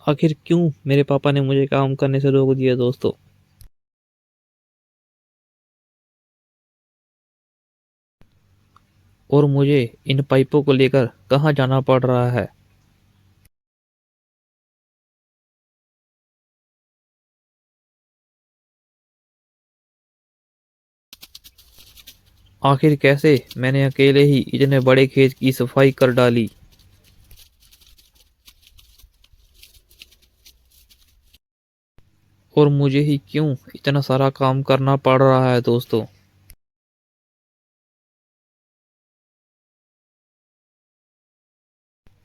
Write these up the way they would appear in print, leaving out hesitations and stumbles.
आखिर क्यों मेरे पापा ने मुझे काम करने से रोक दिया दोस्तों। और मुझे इन पाइपों को लेकर कहाँ जाना पड़ रहा है। आखिर कैसे मैंने अकेले ही इतने बड़े खेत की सफाई कर डाली। और मुझे ही क्यों इतना सारा काम करना पड़ रहा है दोस्तों।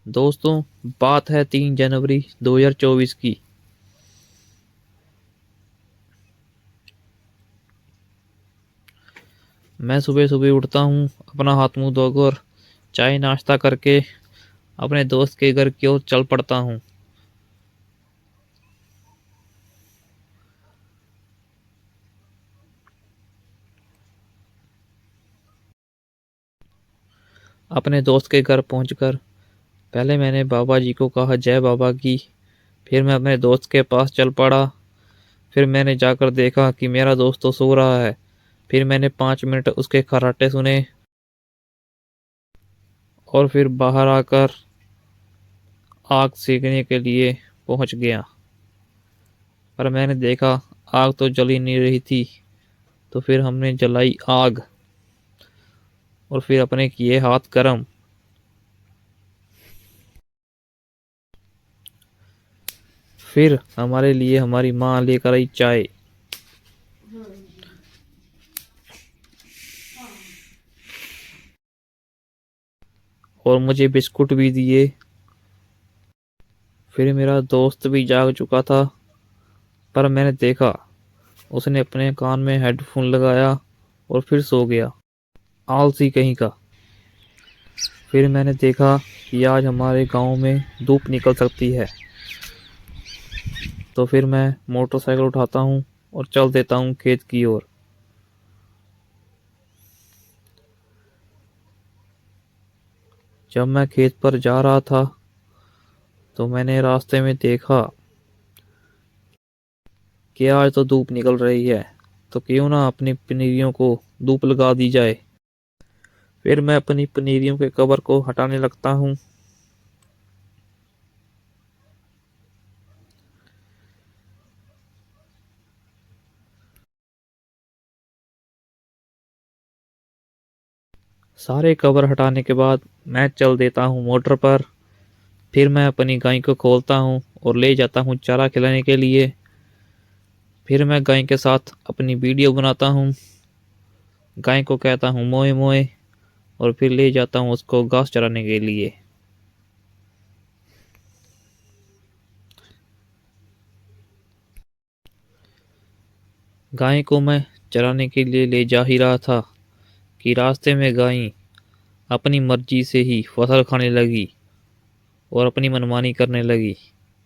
दोस्तों, बात है 3 जनवरी 2024 की। मैं सुबह सुबह उठता हूँ, अपना हाथ मुंह धोकर चाय नाश्ता करके अपने दोस्त के घर की ओर चल पड़ता हूँ। अपने दोस्त के घर पहुंचकर पहले मैंने बाबा जी को कहा जय बाबा की। फिर मैं अपने दोस्त के पास चल पड़ा। फिर मैंने जाकर देखा कि मेरा दोस्त तो सो रहा है। फिर मैंने 5 मिनट उसके खर्राटे सुने और फिर बाहर आकर आग सेकने के लिए पहुंच गया। पर मैंने देखा आग तो जल ही नहीं रही थी। तो फिर हमने जलाई आग और फिर अपने किए हाथ गर्म। फिर हमारे लिए हमारी माँ लेकर आई चाय और मुझे बिस्कुट भी दिए। फिर मेरा दोस्त भी जाग चुका था, पर मैंने देखा उसने अपने कान में हेडफोन लगाया और फिर सो गया, आलसी कहीं का। फिर मैंने देखा कि आज हमारे गांव में धूप निकल सकती है। तो फिर मैं मोटरसाइकिल उठाता हूँ और चल देता हूँ खेत की ओर। जब मैं खेत पर जा रहा था तो मैंने रास्ते में देखा कि आज तो धूप निकल रही है, तो क्यों ना अपनी पनीरियों को धूप लगा दी जाए। फिर मैं अपनी पनीरियों के कवर को हटाने लगता हूँ। सारे कवर हटाने के बाद मैं चल देता हूँ मोटर पर। फिर मैं अपनी गाय को खोलता हूँ और ले जाता हूँ चारा खिलाने के लिए। फिर मैं गाय के साथ अपनी वीडियो बनाता हूँ, गाय को कहता हूँ मोए मोए, और फिर ले जाता हूँ उसको घास चराने के लिए। गाय को मैं चराने के लिए ले जा ही रहा था कि रास्ते में गाय अपनी मर्जी से ही फसल खाने लगी और अपनी मनमानी करने लगी।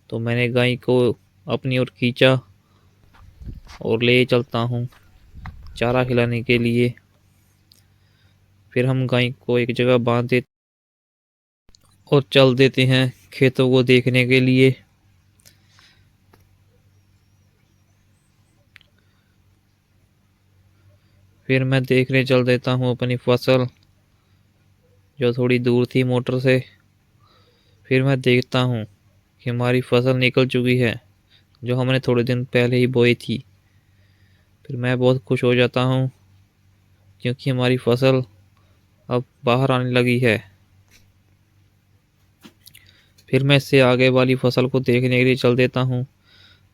तो मैंने गाय को अपनी ओर खींचा और ले चलता हूँ चारा खिलाने के लिए। फिर हम गाय को एक जगह बांध देते और चल देते हैं खेतों को देखने के लिए। फिर मैं देखने चल देता हूँ अपनी फसल, जो थोड़ी दूर थी मोटर से। फिर मैं देखता हूँ कि हमारी फसल निकल चुकी है, जो हमने थोड़े दिन पहले ही बोई थी। फिर मैं बहुत खुश हो जाता हूँ क्योंकि हमारी फसल अब बाहर आने लगी है। फिर मैं इससे आगे वाली फसल को देखने के लिए चल देता हूँ।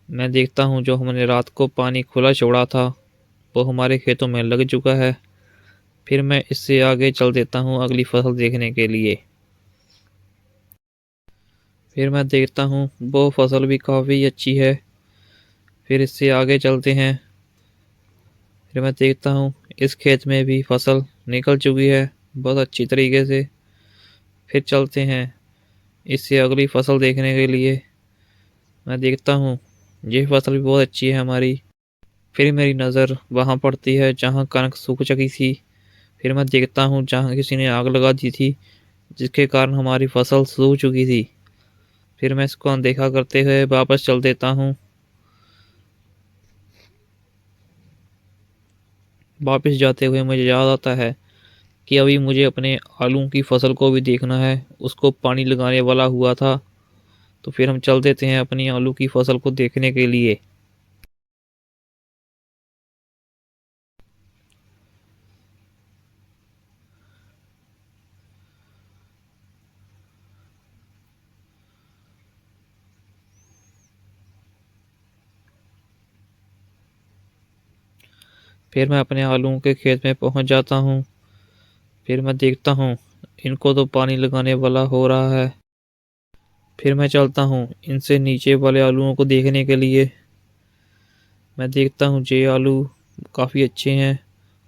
मैं देखता हूँ जो हमने रात को पानी खुला छोड़ा था वो हमारे खेतों में लग चुका है। फिर मैं इससे आगे चल देता हूँ अगली फसल देखने के लिए। फिर मैं देखता हूँ वो फसल भी काफ़ी अच्छी है। फिर इससे आगे चलते हैं। फिर मैं देखता हूँ इस खेत में भी फसल निकल चुकी है बहुत अच्छी तरीके से। फिर चलते हैं इससे अगली फसल देखने के लिए। मैं देखता हूँ ये फसल भी बहुत अच्छी है हमारी। फिर मेरी नज़र वहाँ पड़ती है जहाँ कनक सूख चुकी थी। फिर मैं देखता हूँ जहाँ किसी ने आग लगा दी थी, जिसके कारण हमारी फसल सूख चुकी थी। फिर मैं इसको अनदेखा करते हुए वापस चल देता हूँ। वापस जाते हुए मुझे याद आता है कि अभी मुझे अपने आलू की फसल को भी देखना है, उसको पानी लगाने वाला हुआ था। तो फिर हम चल देते हैं अपनी आलू की फसल को देखने के लिए। फिर मैं अपने आलूओं के खेत में पहुंच जाता हूँ। फिर मैं देखता हूँ इनको तो पानी लगाने वाला हो रहा है। फिर मैं चलता हूँ इनसे नीचे वाले आलूओं को देखने के लिए। मैं देखता हूँ ये आलू काफ़ी अच्छे हैं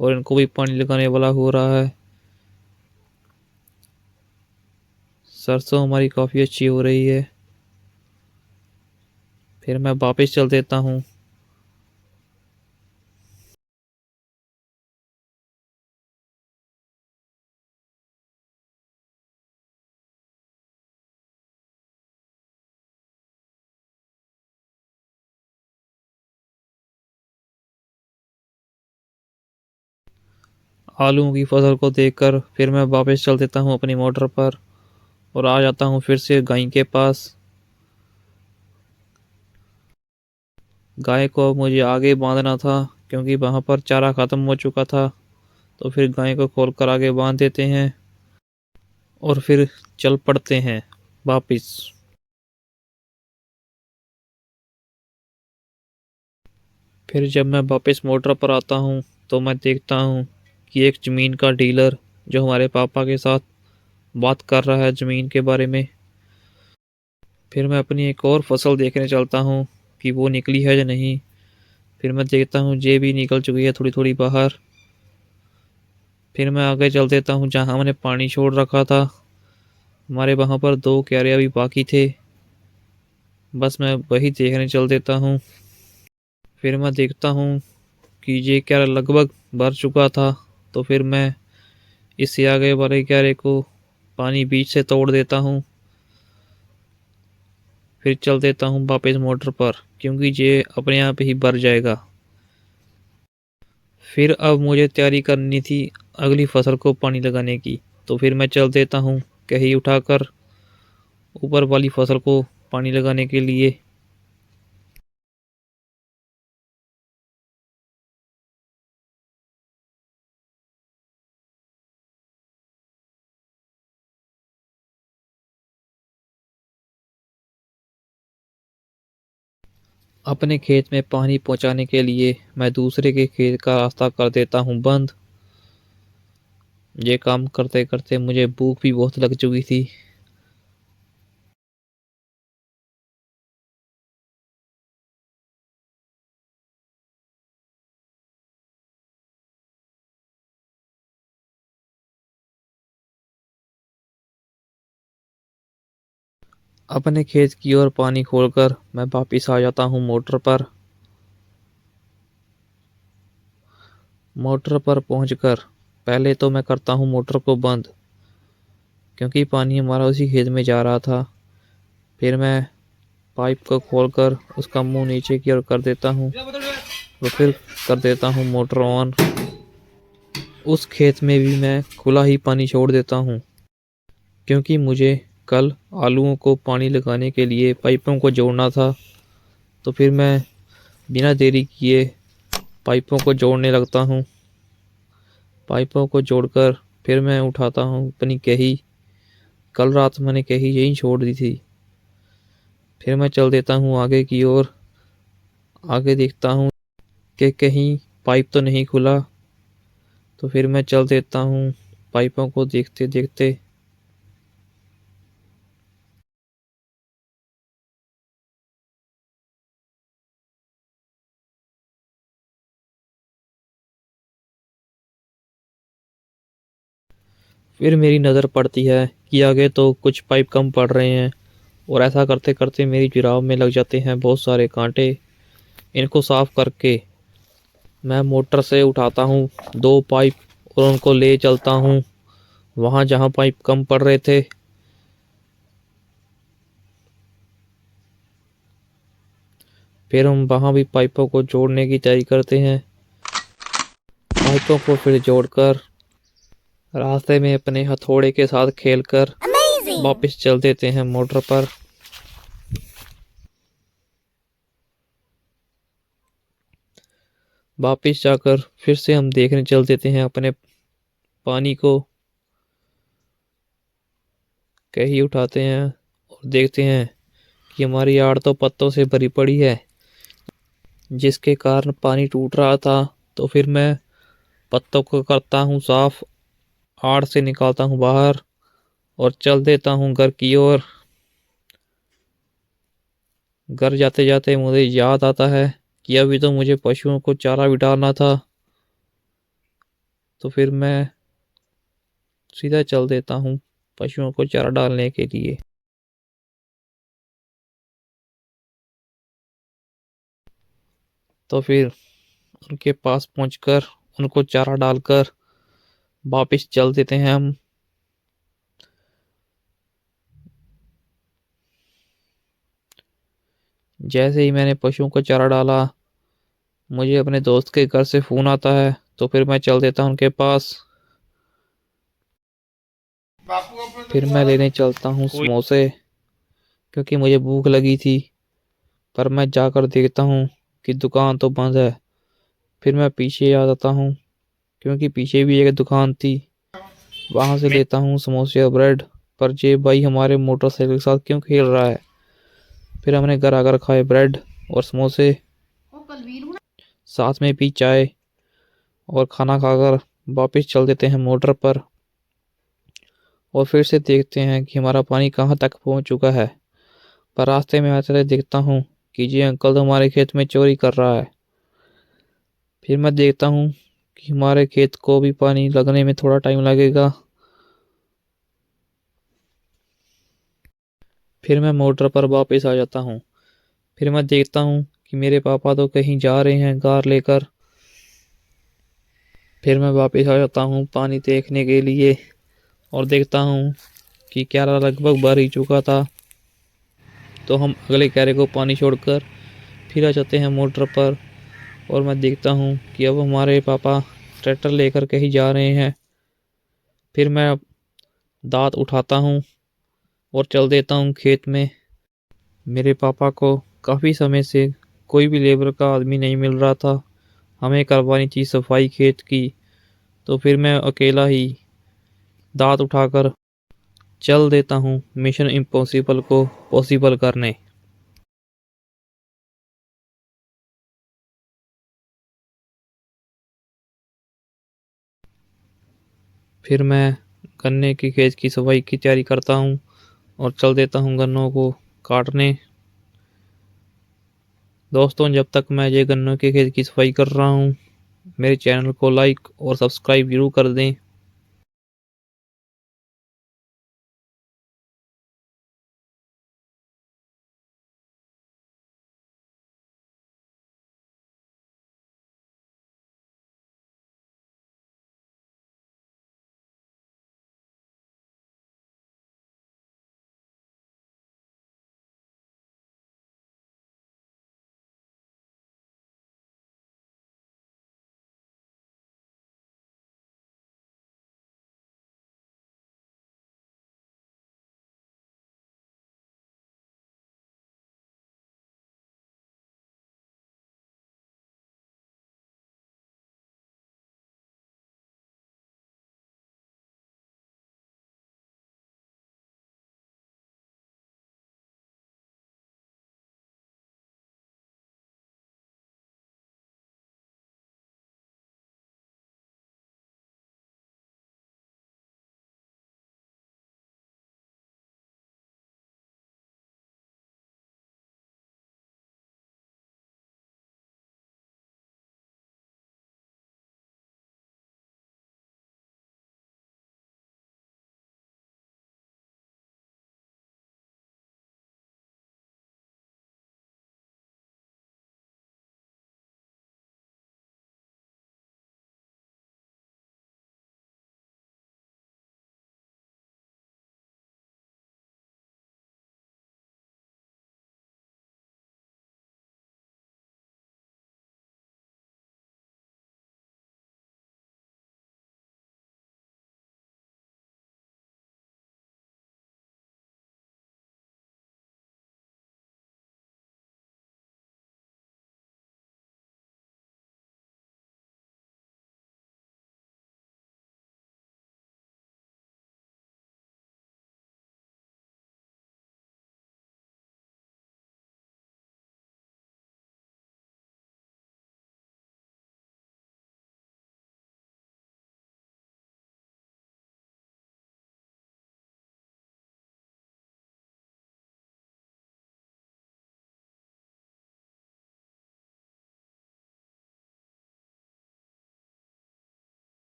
और इनको भी पानी लगाने वाला हो रहा है। सरसों हमारी काफ़ी अच्छी हो रही है। फिर मैं वापस चल देता हूँ। आलूओं की फसल को देखकर फिर मैं वापस चल देता हूँ अपनी मोटर पर और आ जाता हूँ फिर से गाय के पास। गाय को मुझे आगे बांधना था क्योंकि वहाँ पर चारा ख़त्म हो चुका था। तो फिर गाय को खोलकर आगे बांध देते हैं और फिर चल पड़ते हैं वापिस। फिर जब मैं वापस मोटर पर आता हूँ तो मैं देखता हूँ कि एक ज़मीन का डीलर जो हमारे पापा के साथ बात कर रहा है ज़मीन के बारे में। फिर मैं अपनी एक और फसल देखने चलता हूँ कि वो निकली है या नहीं। फिर मैं देखता हूँ ये भी निकल चुकी है थोड़ी थोड़ी बाहर। फिर मैं आगे चल देता हूँ जहाँ हमने पानी छोड़ रखा था। हमारे वहाँ पर 2 क्यारे अभी बाकी थे, बस मैं वही देखने चल देता हूँ। फिर मैं देखता हूँ कि ये क्यारा लगभग भर चुका था। तो फिर मैं इससे आगे वाले क्यारे को पानी बीच से तोड़ देता हूँ। फिर चल देता हूँ वापस मोटर पर क्योंकि ये अपने आप ही भर जाएगा। फिर अब मुझे तैयारी करनी थी अगली फसल को पानी लगाने की। तो फिर मैं चल देता हूँ कहीं उठाकर ऊपर वाली फसल को पानी लगाने के लिए। अपने खेत में पानी पहुंचाने के लिए मैं दूसरे के खेत का रास्ता कर देता हूँ बंद। ये काम करते करते मुझे भूख भी बहुत लग चुकी थी। अपने खेत की ओर पानी खोलकर मैं वापिस आ जाता हूँ मोटर पर। मोटर पर पहुंचकर पहले तो मैं करता हूँ मोटर को बंद क्योंकि पानी हमारा उसी खेत में जा रहा था। फिर मैं पाइप को खोलकर उसका मुंह नीचे की ओर कर देता हूँ और फिर कर देता हूँ मोटर ऑन। उस खेत में भी मैं खुला ही पानी छोड़ देता हूँ क्योंकि मुझे कल आलूओं को पानी लगाने के लिए पाइपों को जोड़ना था। तो फिर मैं बिना देरी किए पाइपों को जोड़ने लगता हूँ। पाइपों को जोड़कर फिर मैं उठाता हूँ अपनी कही। कल रात मैंने कही यहीं छोड़ दी थी। फिर मैं चल देता हूँ आगे की ओर। आगे देखता हूँ कि कहीं पाइप तो नहीं खुला। तो फिर मैं चल देता हूँ पाइपों को देखते देखते। फिर मेरी नज़र पड़ती है कि आगे तो कुछ पाइप कम पड़ रहे हैं और ऐसा करते करते मेरी जुराब में लग जाते हैं बहुत सारे कांटे। इनको साफ करके मैं मोटर से उठाता हूँ 2 पाइप और उनको ले चलता हूँ वहाँ जहाँ पाइप कम पड़ रहे थे। फिर हम वहाँ भी पाइपों को जोड़ने की तैयारी करते हैं। पाइपों को फिर जोड़कर रास्ते में अपने हथौड़े के साथ खेलकर वापस चल देते हैं मोटर पर। वापस जाकर फिर से हम देखने चल देते हैं अपने पानी को। कहीं उठाते हैं और देखते हैं कि हमारी आड़ तो पत्तों से भरी पड़ी है, जिसके कारण पानी टूट रहा था। तो फिर मैं पत्तों को करता हूँ साफ, आड़ से निकालता हूँ बाहर और चल देता हूँ घर की ओर। घर जाते जाते मुझे याद आता है कि अभी तो मुझे पशुओं को चारा भी डालना था। तो फिर मैं सीधा चल देता हूँ पशुओं को चारा डालने के लिए। तो फिर उनके पास पहुंचकर उनको चारा डालकर वापस चल देते हैं हम। जैसे ही मैंने पशुओं को चारा डाला, मुझे अपने दोस्त के घर से फोन आता है। तो फिर मैं चल देता हूँ उनके पास। फिर मैं लेने चलता हूँ समोसे, क्योंकि मुझे भूख लगी थी। पर मैं जाकर देखता हूँ कि दुकान तो बंद है। फिर मैं पीछे आ जाता हूँ, क्योंकि पीछे भी एक दुकान थी। वहां से लेता हूँ समोसे और ब्रेड। पर ये भाई हमारे मोटरसाइकिल के साथ क्यों खेल रहा है। फिर हमने घर आकर खाए ब्रेड और समोसे, साथ में पी चाय और खाना खाकर वापस चल देते हैं मोटर पर। और फिर से देखते हैं कि हमारा पानी कहाँ तक पहुंच चुका है। पर रास्ते में आते देखता हूँ कि ये अंकल तो हमारे खेत में चोरी कर रहा है। फिर मैं देखता हूँ कि हमारे खेत को भी पानी लगने में थोड़ा टाइम लगेगा। फिर मैं मोटर पर वापस आ जाता हूँ। फिर मैं देखता हूँ कि मेरे पापा तो कहीं जा रहे हैं कार लेकर। फिर मैं वापस आ जाता हूँ पानी देखने के लिए और देखता हूँ कि क्यारा लगभग भर ही चुका था। तो हम अगले क्यारे को पानी छोड़कर फिर आ जाते हैं मोटर पर। और मैं देखता हूँ कि अब हमारे पापा ट्रैक्टर लेकर कहीं जा रहे हैं। फिर मैं दांत उठाता हूँ और चल देता हूँ खेत में। मेरे पापा को काफ़ी समय से कोई भी लेबर का आदमी नहीं मिल रहा था, हमें करवानी थी सफाई खेत की। तो फिर मैं अकेला ही दांत उठाकर चल देता हूँ मिशन इम्पॉसिबल को पॉसिबल करने। फिर मैं गन्ने की खेत की सफाई की तैयारी करता हूँ और चल देता हूँ गन्नों को काटने। दोस्तों, जब तक मैं ये गन्नों के खेत की सफाई कर रहा हूँ, मेरे चैनल को लाइक और सब्सक्राइब जरूर कर दें।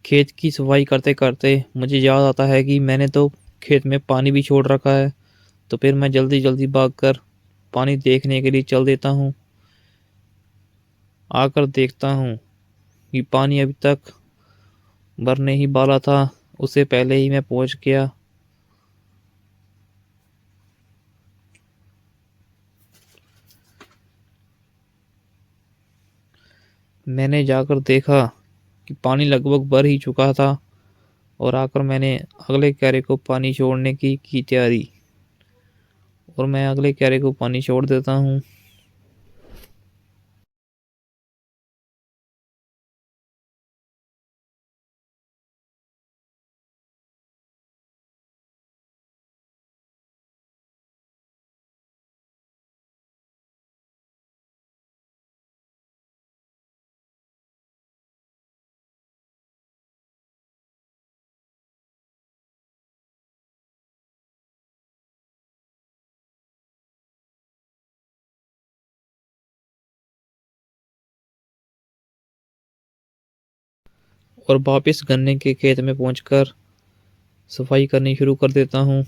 खेत की सफाई करते-करते मुझे याद आता है कि मैंने तो खेत में पानी भी छोड़ रखा है। तो फिर मैं जल्दी-जल्दी भागकर पानी देखने के लिए चल देता हूँ। आकर देखता हूँ कि पानी अभी तक भरने ही वाला था, उससे पहले ही मैं पहुँच गया। मैंने जाकर देखा कि पानी लगभग भर ही चुका था और आकर मैंने अगले क्यारे को पानी छोड़ने की तैयारी, और मैं अगले क्यारे को पानी छोड़ देता हूँ। और वापस गन्ने के खेत में पहुंचकर सफाई करनी शुरू कर देता हूँ।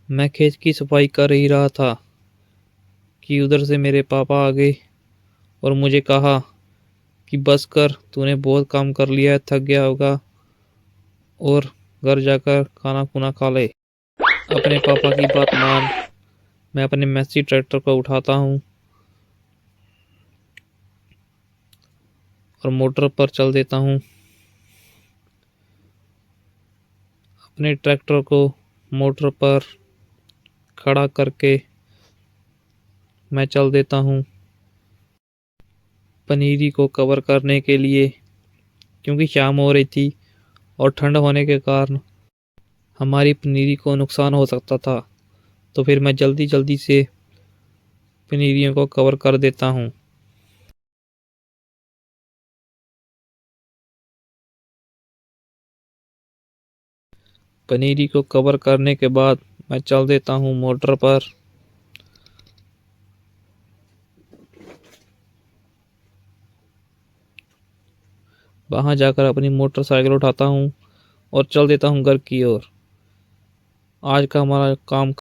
मैं खेत की सफाई कर ही रहा था कि उधर से मेरे पापा आ गए और मुझे कहा कि बस कर, तूने बहुत काम कर लिया है, थक गया होगा, और घर जाकर खाना खुना खा ले। अपने पापा की बात मान मैं अपने मैसी ट्रैक्टर को उठाता हूँ और मोटर पर चल देता हूँ। अपने ट्रैक्टर को मोटर पर खड़ा करके मैं चल देता हूँ पनीरी को कवर करने के लिए, क्योंकि शाम हो रही थी और ठंड होने के कारण हमारी पनीरी को नुकसान हो सकता था। तो फिर मैं जल्दी जल्दी से पनीरियों को कवर कर देता हूँ। पनीरी को कवर करने के बाद मैं चल देता हूँ मोटर पर। वहां जाकर अपनी मोटरसाइकिल उठाता हूँ और चल देता हूँ घर की ओर। आज का हमारा काम